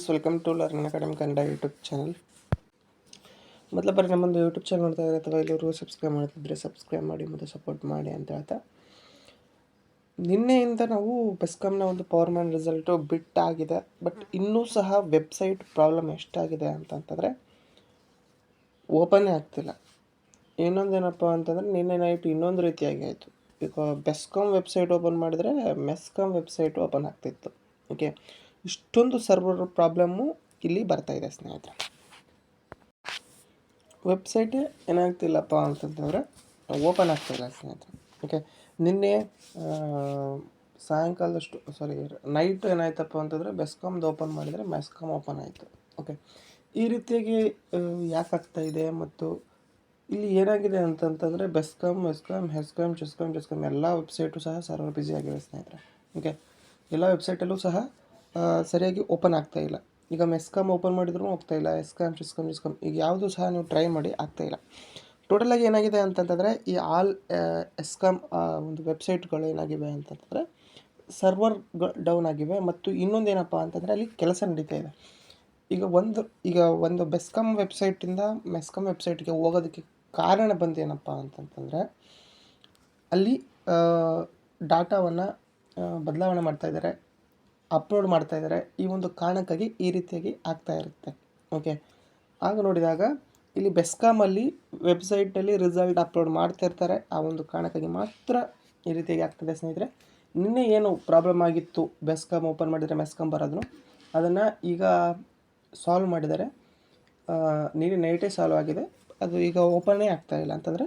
Friends, welcome to learning academy Kannada YouTube channel. ಮೊದಲ ಬಾರಿ ನಮ್ಮೊಂದು YouTube channel ನೋಡ್ತಾ ಇದ್ದಾರೆ ಅಥವಾ ಇಲ್ಲಿವರು ಸಬ್ಸ್ಕ್ರೈಬ್ ಮಾಡ್ತಿದ್ರೆ ಸಬ್ಸ್ಕ್ರೈಬ್ ಮಾಡಿ ಮತ್ತು ಸಪೋರ್ಟ್ ಮಾಡಿ ಅಂತ ಹೇಳ್ತಾ, ನಿನ್ನೆಯಿಂದ ನಾವು ಬೆಸ್ಕಾಮ್ನ ಒಂದು ಪವರ್ ಮ್ಯಾನ್ ರಿಸಲ್ಟು ಬಿಟ್ಟಾಗಿದೆ. ಬಟ್ ಇನ್ನೂ ಸಹ ವೆಬ್ಸೈಟ್ ಪ್ರಾಬ್ಲಮ್ ಎಷ್ಟಾಗಿದೆ ಅಂತಂತಂದರೆ ಓಪನ್ನೇ ಆಗ್ತಿಲ್ಲ. ಇನ್ನೊಂದೇನಪ್ಪ ಅಂತಂದರೆ ನಿನ್ನೆ ನೈಟ್ ಇನ್ನೊಂದು ರೀತಿಯಾಗಿ ಆಯಿತು. ಈಗ ಬೆಸ್ಕಾಮ್ ವೆಬ್ಸೈಟ್ ಓಪನ್ ಮಾಡಿದರೆ ಮೆಸ್ಕಾಮ್ ವೆಬ್ಸೈಟ್ ಓಪನ್ ಆಗ್ತಿತ್ತು. ಓಕೆ, ಇಷ್ಟೊಂದು ಸರ್ವರ್ ಪ್ರಾಬ್ಲಮ್ಮು ಇಲ್ಲಿ ಬರ್ತಾಯಿದೆ ಸ್ನೇಹಿತರೆ. ವೆಬ್ಸೈಟೇ ಏನಾಗ್ತಿಲ್ಲಪ್ಪ ಅಂತಂತಂದರೆ ಓಪನ್ ಆಗ್ತಾಯಿಲ್ಲ ಸ್ನೇಹಿತರೆ. ಓಕೆ, ನಿನ್ನೆ ನೈಟ್ ಏನಾಯ್ತಪ್ಪ ಅಂತಂದರೆ ಬೆಸ್ಕಾಮ್ದು ಓಪನ್ ಮಾಡಿದರೆ ಮೆಸ್ಕಾಮ್ ಓಪನ್ ಆಯಿತು. ಓಕೆ, ಈ ರೀತಿಯಾಗಿ ಯಾಕೆ ಆಗ್ತಾಯಿದೆ ಮತ್ತು ಇಲ್ಲಿ ಏನಾಗಿದೆ ಅಂತಂತಂದರೆ ಬೆಸ್ಕಾಮ್, ಚೆಸ್ಕಾಮ್ ಎಲ್ಲ ವೆಬ್ಸೈಟು ಸಹ ಸರ್ವರ್ ಬ್ಯುಸಿ ಆಗಿವೆ ಸ್ನೇಹಿತರೆ. ಓಕೆ, ಎಲ್ಲ ವೆಬ್ಸೈಟಲ್ಲೂ ಸಹ ಸರಿಯಾಗಿ ಓಪನ್ ಆಗ್ತಾಯಿಲ್ಲ. ಈಗ ಮೆಸ್ಕಾಮ್ ಓಪನ್ ಮಾಡಿದ್ರೂ ಹೋಗ್ತಾಯಿಲ್ಲ. ಚೆಸ್ಕಾಮ್ ಈಗ ಯಾವುದು ಸಹ ನೀವು ಟ್ರೈ ಮಾಡಿ ಆಗ್ತಾಯಿಲ್ಲ. ಟೋಟಲಾಗಿ ಏನಾಗಿದೆ ಅಂತಂತಂದರೆ ಈ ಆಲ್ ಎಸ್ಕಾಮ್ ಒಂದು ವೆಬ್ಸೈಟ್ಗಳು ಏನಾಗಿವೆ ಅಂತಂತಂದರೆ ಸರ್ವರ್ಗಳು ಡೌನ್ ಆಗಿವೆ. ಮತ್ತು ಇನ್ನೊಂದೇನಪ್ಪ ಅಂತಂದರೆ ಅಲ್ಲಿ ಕೆಲಸ ನಡೀತಾ ಇದೆ. ಈಗ ಒಂದು ಬೆಸ್ಕಾಮ್ ವೆಬ್ಸೈಟಿಂದ ಮೆಸ್ಕಾಮ್ ವೆಬ್ಸೈಟ್ಗೆ ಹೋಗೋದಕ್ಕೆ ಕಾರಣ ಬಂದೇನಪ್ಪ ಅಂತಂತಂದರೆ ಅಲ್ಲಿ ಡಾಟಾವನ್ನು ಬದಲಾವಣೆ ಮಾಡ್ತಾಯಿದ್ದಾರೆ, ಅಪ್ಲೋಡ್ ಮಾಡ್ತಾಯಿದ್ದಾರೆ. ಈ ಒಂದು ಕಾರಣಕ್ಕಾಗಿ ಈ ರೀತಿಯಾಗಿ ಆಗ್ತಾ ಇರುತ್ತೆ. ಓಕೆ, ಆಗ ನೋಡಿದಾಗ ಇಲ್ಲಿ ಬೆಸ್ಕಾಮಲ್ಲಿ ವೆಬ್ಸೈಟಲ್ಲಿ ರಿಸಲ್ಟ್ ಅಪ್ಲೋಡ್ ಮಾಡ್ತಾಯಿರ್ತಾರೆ. ಆ ಒಂದು ಕಾರಣಕ್ಕಾಗಿ ಮಾತ್ರ ಈ ರೀತಿಯಾಗಿ ಆಗ್ತದೆ ಸ್ನೇಹಿತರೆ. ನಿನ್ನೆ ಏನು ಪ್ರಾಬ್ಲಮ್ ಆಗಿತ್ತು, ಬೆಸ್ಕಾಮ್ ಓಪನ್ ಮಾಡಿದರೆ ಮೆಸ್ಕಾಮ್ ಬರೋದು, ಅದನ್ನು ಈಗ ಸಾಲ್ವ್ ಮಾಡಿದ್ದಾರೆ. ನಿನ್ನೆ ನೈಟೇ ಸಾಲ್ವ್ ಆಗಿದೆ. ಅದು ಈಗ ಓಪನ್ನೇ ಆಗ್ತಾಯಿಲ್ಲ ಅಂತಂದರೆ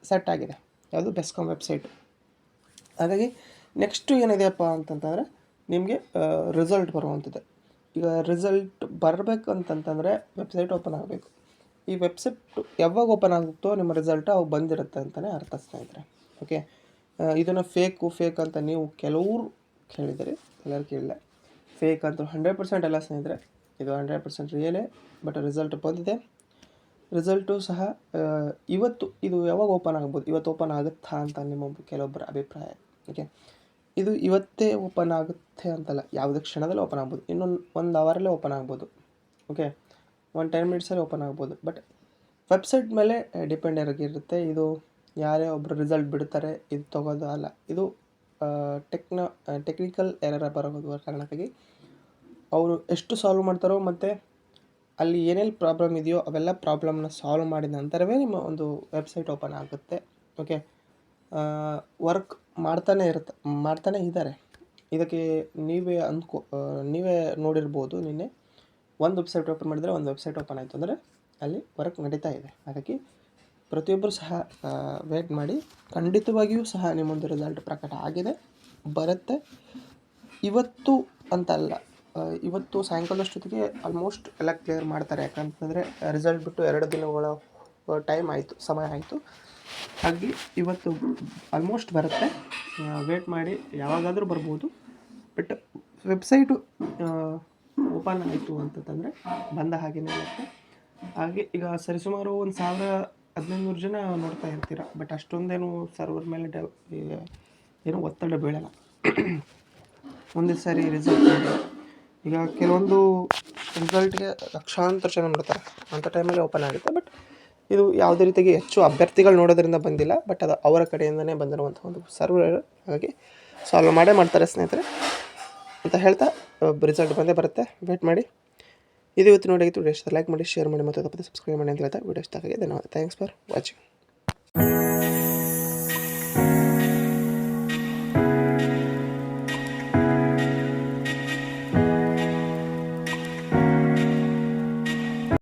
ಸೆಟ್ ಆಗಿದೆ ಯಾವುದು ಬೆಸ್ಕಾಮ್ ವೆಬ್ಸೈಟು. ಹಾಗಾಗಿ ನೆಕ್ಸ್ಟು ಏನಿದೆಯಪ್ಪ ಅಂತಂತಂದರೆ ನಿಮಗೆ ರಿಸಲ್ಟ್ ಬರುವಂಥದ್ದು. ಈಗ ರಿಸಲ್ಟ್ ಬರಬೇಕು ಅಂತಂತಂದರೆ ವೆಬ್ಸೈಟ್ ಓಪನ್ ಆಗಬೇಕು. ಈ ವೆಬ್ಸೈಟ್ ಯಾವಾಗ ಓಪನ್ ಆಗುತ್ತೋ ನಿಮ್ಮ ರಿಸಲ್ಟ್ ಅವು ಬಂದಿರುತ್ತೆ ಅಂತಲೇ ಅರ್ಥ ಸ್ನೇಹಿತರೆ. ಓಕೆ, ಇದನ್ನು ಫೇಕ್ ಅಂತ ನೀವು ಕೆಲವರು ಕೇಳಿದರೆ, ಎಲ್ಲರೂ ಕೇಳಿಲ್ಲ. ಫೇಕ್ ಅಂತ 100% ಅಲ್ಲ ಸ್ನೇಹಿತರೆ, ಇದು 100% ರಿಯಲೇ. ಬಟ್ ರಿಸಲ್ಟ್ ಬಂದಿದೆ. ರಿಸಲ್ಟು ಸಹ ಇವತ್ತು ಇದು ಯಾವಾಗ ಓಪನ್ ಆಗ್ಬೋದು, ಇವತ್ತು ಓಪನ್ ಆಗುತ್ತಾ ಅಂತ ನಿಮ್ಮ ಕೆಲವೊಬ್ಬರ ಅಭಿಪ್ರಾಯ. ಓಕೆ, ಇದು ಇವತ್ತೇ ಓಪನ್ ಆಗುತ್ತೆ ಅಂತಲ್ಲ, ಯಾವುದೇ ಕ್ಷಣದಲ್ಲಿ ಓಪನ್ ಆಗ್ಬೋದು. ಇನ್ನೊಂದು 1 ಅವರಲ್ಲೇ ಓಪನ್ ಆಗ್ಬೋದು. ಓಕೆ, 10 ಮಿನಿಟ್ಸಲ್ಲಿ ಓಪನ್ ಆಗ್ಬೋದು. ಬಟ್ ವೆಬ್ಸೈಟ್ ಮೇಲೆ ಡಿಪೆಂಡ್ ಆಗಿರುತ್ತೆ. ಇದು ಯಾರೇ ಒಬ್ಬರು ರಿಸಲ್ಟ್ ಬಿಡ್ತಾರೆ, ಇದು ತೊಗೋದು ಅಲ್ಲ. ಇದು ಟೆಕ್ನಿಕಲ್ ಎರರ್ ಬರೋದು ಕಾರಣಕ್ಕಾಗಿ ಅವರು ಎಷ್ಟು ಸಾಲ್ವ್ ಮಾಡ್ತಾರೋ ಮತ್ತು ಅಲ್ಲಿ ಏನೆಲ್ಲ ಪ್ರಾಬ್ಲಮ್ ಇದೆಯೋ ಅವೆಲ್ಲ ಪ್ರಾಬ್ಲಮ್ನ ಸಾಲ್ವ್ ಮಾಡಿದ ನಂತರವೇ ನಿಮ್ಮ ಒಂದು ವೆಬ್ಸೈಟ್ ಓಪನ್ ಆಗುತ್ತೆ. ಓಕೆ, ವರ್ಕ್ ಮಾಡ್ತಾನೇ ಇದ್ದಾರೆ. ಇದಕ್ಕೆ ನೀವೇ ನೋಡಿರ್ಬೋದು. ನಿನ್ನೆ ಒಂದು ವೆಬ್ಸೈಟ್ ಓಪನ್ ಮಾಡಿದರೆ ಒಂದು ವೆಬ್ಸೈಟ್ ಓಪನ್ ಆಯಿತು ಅಂದರೆ ಅಲ್ಲಿ ವರ್ಕ್ ನಡೀತಾ ಇದೆ. ಹಾಗಾಗಿ ಪ್ರತಿಯೊಬ್ಬರು ಸಹ ವೇಟ್ ಮಾಡಿ. ಖಂಡಿತವಾಗಿಯೂ ಸಹ ನಿಮ್ಮೊಂದು ರಿಸಲ್ಟ್ ಪ್ರಕಟ ಆಗಿದೆ, ಬರುತ್ತೆ. ಇವತ್ತು ಅಂತಲ್ಲ, ಇವತ್ತು ಸಾಯಂಕಾಲದಷ್ಟೊತ್ತಿಗೆ ಆಲ್ಮೋಸ್ಟ್ ಎಲ್ಲ ಕ್ಲಿಯರ್ ಮಾಡ್ತಾರೆ. ಯಾಕಂತಂದರೆ ರಿಸಲ್ಟ್ ಬಿಟ್ಟು 2 ದಿನಗಳ ಸಮಯ ಆಯಿತು. ಹಾಗೆ ಇವತ್ತು ಆಲ್ಮೋಸ್ಟ್ ಬರುತ್ತೆ. ವೇಟ್ ಮಾಡಿ, ಯಾವಾಗಾದರೂ ಬರ್ಬೋದು. ಬಟ್ ವೆಬ್ಸೈಟು ಓಪನ್ ಆಯಿತು ಅಂತಂದರೆ ಬಂದ ಹಾಗೆಯೇ ಇರುತ್ತೆ. ಹಾಗೆ ಈಗ ಸರಿಸುಮಾರು 1000-1500 ಜನ ನೋಡ್ತಾ ಇರ್ತೀರ. ಬಟ್ ಅಷ್ಟೊಂದೇನು ಸರ್ವರ್ ಮೇಲೆ ಏನೂ ಒತ್ತಡ ಬೀಳಲ್ಲ. ಒಂದೇ ಸಾರಿ ರಿಸಲ್ಟ್ ಈಗ ಕೆಲವೊಂದು ರಿಸಲ್ಟ್ಗೆ ಲಕ್ಷಾಂತರ ಜನ ನೋಡ್ತಾರೆ, ಅಂಥ ಟೈಮಲ್ಲಿ ಓಪನ್ ಆಗುತ್ತೆ. ಬಟ್ ಇದು ಯಾವುದೇ ರೀತಿಯಾಗಿ ಹೆಚ್ಚು ಅಭ್ಯರ್ಥಿಗಳು ನೋಡೋದ್ರಿಂದ ಬಂದಿಲ್ಲ. ಬಟ್ ಅದು ಅವರ ಕಡೆಯಿಂದನೇ ಬಂದಿರುವಂಥ ಒಂದು ಸರ್ವರ್. ಹಾಗಾಗಿ ಸಾಲ್ವ್ ಮಾಡ್ತಾರೆ ಸ್ನೇಹಿತರೆ ಅಂತ ಹೇಳ್ತಾ, ರಿಸಲ್ಟ್ ಬಂದೇ ಬರುತ್ತೆ. ವೇಟ್ ಮಾಡಿ. ಇದು ಇವತ್ತು ನೋಡಿತ್ತು. ಲೈಕ್ ಮಾಡಿ, ಶೇರ್ ಮಾಡಿ ಮತ್ತು ತಪ್ಪದೆ ಸಬ್ಸ್ಕ್ರೈಬ್ ಮಾಡಿ ಅಂತ ಹೇಳ್ತಾ ವಿಡಿಯೋ ಇಷ್ಟ ಆಗಿದೆ. ಧನ್ಯವಾದ. Thanks for watching.